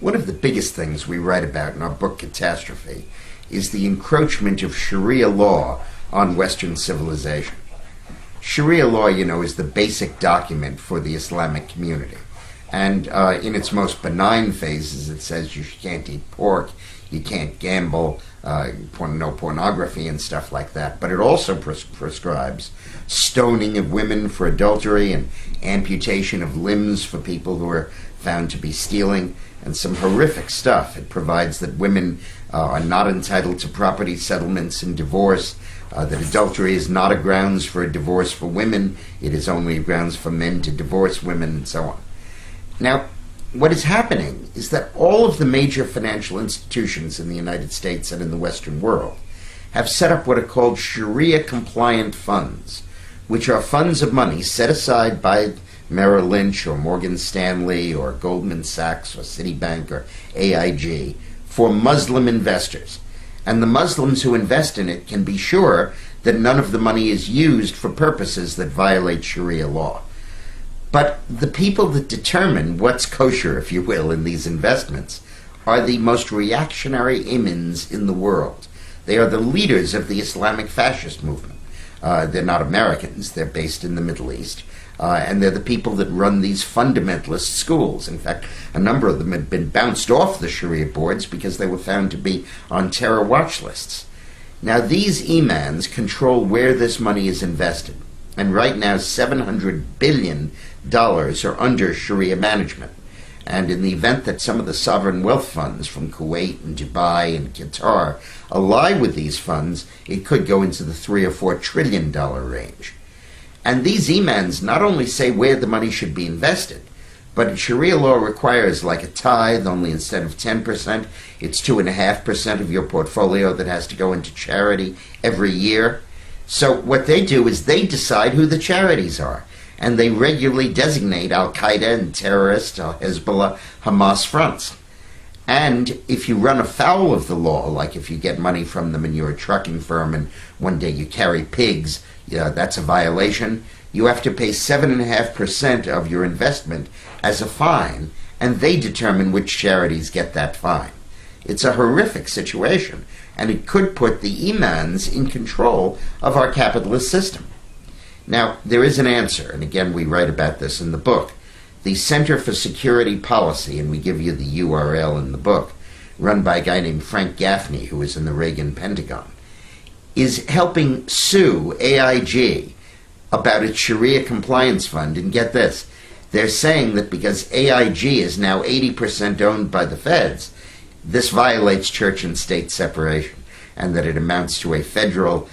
One of the biggest things we write about in our book Catastrophe is the encroachment of Sharia law on Western civilization. Sharia law, is the basic document for the Islamic community. And in its most benign phases, it says you can't eat pork, you can't gamble, no pornography and stuff like that. But it also prescribes stoning of women for adultery and amputation of limbs for people who are found to be stealing, and some horrific stuff. It provides that women are not entitled to property settlements in divorce, that adultery is not a grounds for a divorce for women, it is only a grounds for men to divorce women, and so on. Now, what is happening is that all of the major financial institutions in the United States and in the Western world have set up what are called Sharia-compliant funds, which are funds of money set aside by Merrill Lynch or Morgan Stanley or Goldman Sachs or Citibank or AIG for Muslim investors. And the Muslims who invest in it can be sure that none of the money is used for purposes that violate Sharia law. But the people that determine what's kosher, if you will, in these investments are the most reactionary imams in the world. They are the leaders of the Islamic fascist movement. They're not Americans, they're based in the Middle East. And they're the people that run these fundamentalist schools. In fact, a number of them had been bounced off the Sharia boards because they were found to be on terror watch lists. Now, these imams control where this money is invested. And right now, $700 billion are under Sharia management. And in the event that some of the sovereign wealth funds from Kuwait and Dubai and Qatar ally with these funds, it could go into the $3 or $4 trillion range. And these imams not only say where the money should be invested, but Sharia law requires like a tithe, only instead of 10%, it's 2.5% of your portfolio that has to go into charity every year. So what they do is they decide who the charities are, and they regularly designate Al-Qaeda and terrorist, Hezbollah, Hamas fronts. And if you run afoul of the law, like if you get money from them and you're a trucking firm and one day you carry pigs, that's a violation, you have to pay 7.5% of your investment as a fine, and they determine which charities get that fine. It's a horrific situation, and it could put the imams in control of our capitalist system. Now, there is an answer, and again, we write about this in the book. The Center for Security Policy, and we give you the URL in the book, run by a guy named Frank Gaffney, who was in the Reagan Pentagon, is helping sue AIG about its Sharia compliance fund. And get this, they're saying that because AIG is now 80% owned by the feds, this violates church and state separation, and that it amounts to a federal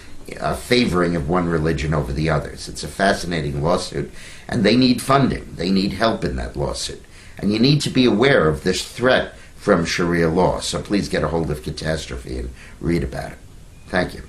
favoring of one religion over the others. It's a fascinating lawsuit, and they need funding. They need help in that lawsuit. And you need to be aware of this threat from Sharia law. So please get a hold of Catastrophe and read about it. Thank you.